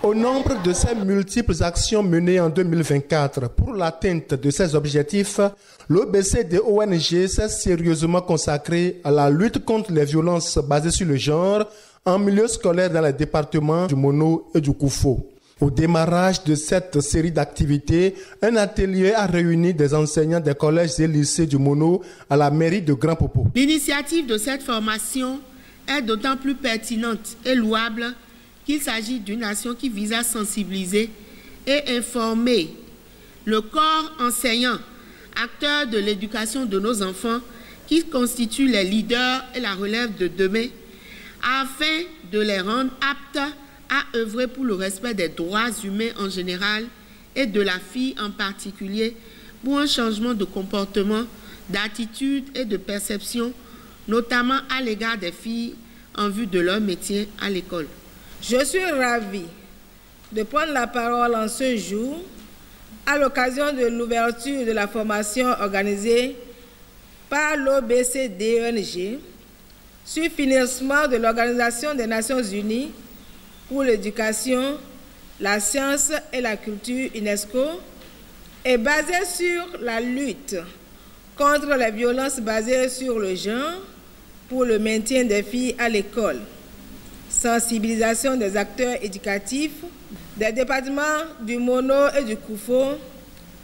Au nombre de ces multiples actions menées en 2024 pour l'atteinte de ces objectifs, l'OBCD-ONG s'est sérieusement consacré à la lutte contre les violences basées sur le genre en milieu scolaire dans les départements du Mono et du Koufo. Au démarrage de cette série d'activités, un atelier a réuni des enseignants des collèges et lycées du Mono à la mairie de Grand Popo. L'initiative de cette formation est d'autant plus pertinente et louable qu'il s'agit d'une action qui vise à sensibiliser et informer le corps enseignant, acteur de l'éducation de nos enfants, qui constituent les leaders et la relève de demain, afin de les rendre aptes à œuvrer pour le respect des droits humains en général et de la fille en particulier, pour un changement de comportement, d'attitude et de perception, notamment à l'égard des filles en vue de leur métier à l'école. Je suis ravie de prendre la parole en ce jour à l'occasion de l'ouverture de la formation organisée par l'OBCD-ONG sur financement de l'Organisation des Nations Unies pour l'éducation, la science et la culture UNESCO est basée sur la lutte contre les violences basées sur le genre pour le maintien des filles à l'école. Sensibilisation des acteurs éducatifs des départements du Mono et du Koufo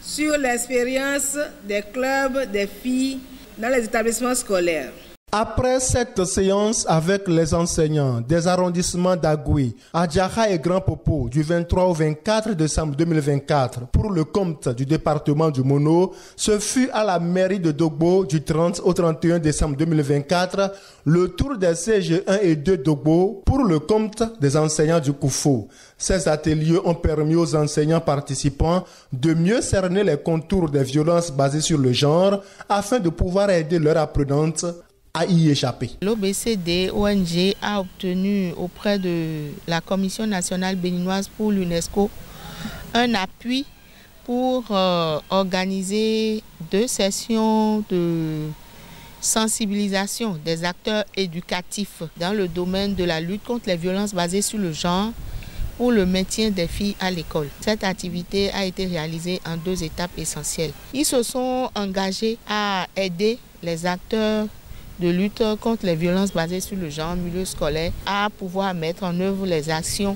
sur l'expérience des clubs des filles dans les établissements scolaires. Après cette séance avec les enseignants des arrondissements d'Agoui, Adjara et Grand Popo du 23 au 24 décembre 2024 pour le compte du département du Mono, ce fut à la mairie de Dogbo du 30 au 31 décembre 2024 le tour des CG 1 et 2 Dogbo pour le compte des enseignants du Koufo. Ces ateliers ont permis aux enseignants participants de mieux cerner les contours des violences basées sur le genre afin de pouvoir aider leurs apprenantes à y échapper. L'OBCD-ONG a obtenu auprès de la Commission nationale béninoise pour l'UNESCO un appui pour organiser 2 sessions de sensibilisation des acteurs éducatifs dans le domaine de la lutte contre les violences basées sur le genre pour le maintien des filles à l'école. Cette activité a été réalisée en 2 étapes essentielles. Ils se sont engagés à aider les acteurs de lutte contre les violences basées sur le genre en milieu scolaire à pouvoir mettre en œuvre les actions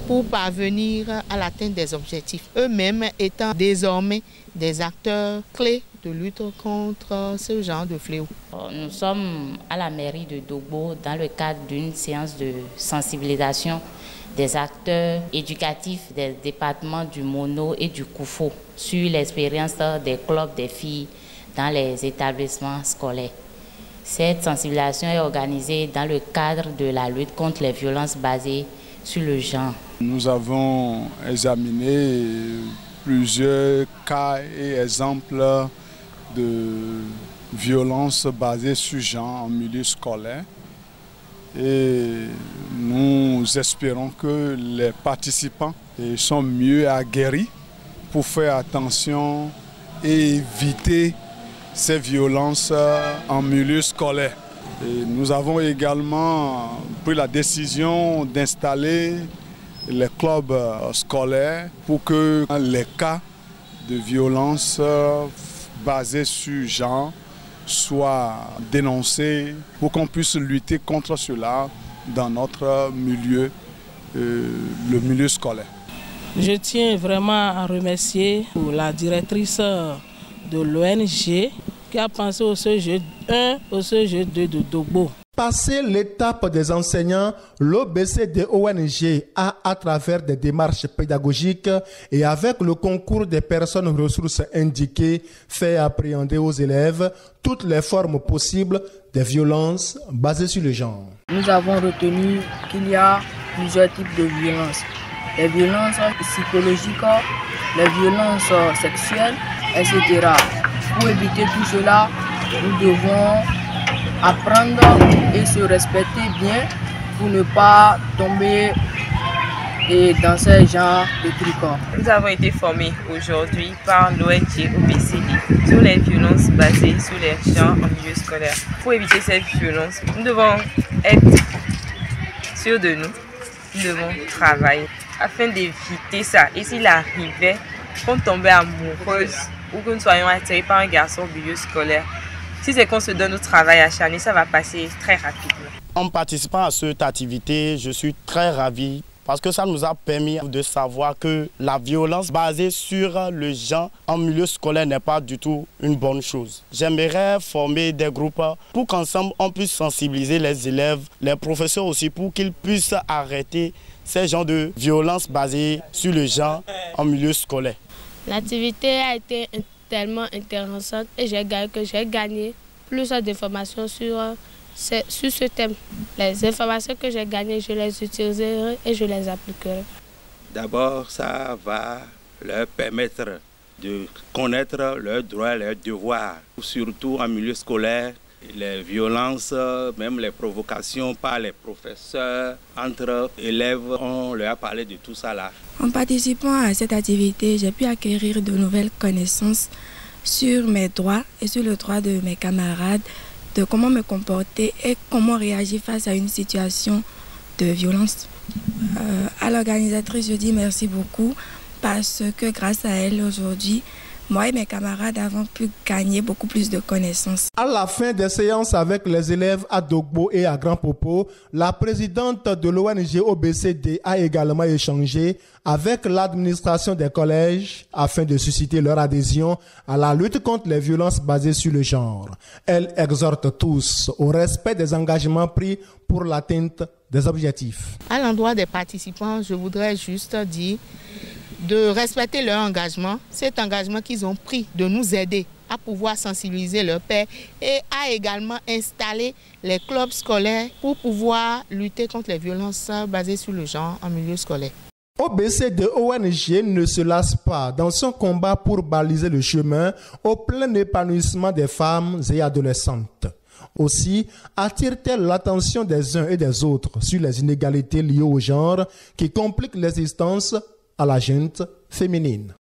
pour parvenir à l'atteinte des objectifs. Eux-mêmes étant désormais des acteurs clés de lutte contre ce genre de fléau. Nous sommes à la mairie de Dogbo dans le cadre d'une séance de sensibilisation des acteurs éducatifs des départements du Mono et du Koufo sur l'expérience des clubs des filles dans les établissements scolaires. Cette sensibilisation est organisée dans le cadre de la lutte contre les violences basées sur le genre. Nous avons examiné plusieurs cas et exemples de violences basées sur le genre en milieu scolaire. Et nous espérons que les participants sont mieux aguerris pour faire attention et éviter ces violences en milieu scolaire. Et nous avons également pris la décision d'installer les clubs scolaires pour que les cas de violence basés sur genre soient dénoncés pour qu'on puisse lutter contre cela dans notre milieu, le milieu scolaire. Je tiens vraiment à remercier la directrice de l'ONG qui a pensé au CG 1 au CG 2 de Dogbo. Passé l'étape des enseignants, l'OBCD-ONG a, à travers des démarches pédagogiques et avec le concours des personnes ressources indiquées, fait appréhender aux élèves toutes les formes possibles des violences basées sur le genre. Nous avons retenu qu'il y a plusieurs types de violences. Les violences psychologiques, les violences sexuelles, etc. Pour éviter tout cela, nous devons apprendre et se respecter bien pour ne pas tomber dans ce genre de trucs. Nous avons été formés aujourd'hui par l'ONG OBCD sur les violences basées sur les genres en milieu scolaire. Pour éviter cette violence, nous devons être sûrs de nous, nous devons travailler. afin d'éviter ça. Et s'il arrivait qu'on tombait amoureuse ou que nous soyons attirés par un garçon au milieu scolaire, si c'est qu'on se donne au travail acharné, ça va passer très rapidement. En participant à cette activité, je suis très ravi parce que ça nous a permis de savoir que la violence basée sur le genre en milieu scolaire n'est pas du tout une bonne chose. J'aimerais former des groupes pour qu'ensemble on puisse sensibiliser les élèves, les professeurs aussi, pour qu'ils puissent arrêter ces genres de violences basées sur le genre en milieu scolaire. L'activité a été tellement intéressante et j'ai gagné plus d'informations sur ce thème. Les informations que j'ai gagnées, je les utiliserai et je les appliquerai. D'abord, ça va leur permettre de connaître leurs droits et leurs devoirs, surtout en milieu scolaire. Les violences, même les provocations par les professeurs entre élèves, on leur a parlé de tout ça là. En participant à cette activité, j'ai pu acquérir de nouvelles connaissances sur mes droits et sur le droit de mes camarades, de comment me comporter et comment réagir face à une situation de violence. À l'organisatrice, je dis merci beaucoup parce que grâce à elle aujourd'hui, moi et mes camarades avons pu gagner beaucoup plus de connaissances. À la fin des séances avec les élèves à Dogbo et à Grand Popo, la présidente de l'ONG OBCD a également échangé avec l'administration des collèges afin de susciter leur adhésion à la lutte contre les violences basées sur le genre. Elle exhorte tous au respect des engagements pris pour l'atteinte des objectifs. À l'endroit des participants, je voudrais juste dire de respecter leur engagement, cet engagement qu'ils ont pris de nous aider à pouvoir sensibiliser leurs pairs et à également installer les clubs scolaires pour pouvoir lutter contre les violences basées sur le genre en milieu scolaire. OBCD ONG ne se lasse pas dans son combat pour baliser le chemin au plein épanouissement des femmes et adolescentes. Aussi attire-t-elle l'attention des uns et des autres sur les inégalités liées au genre qui compliquent l'existence à la gente féminine.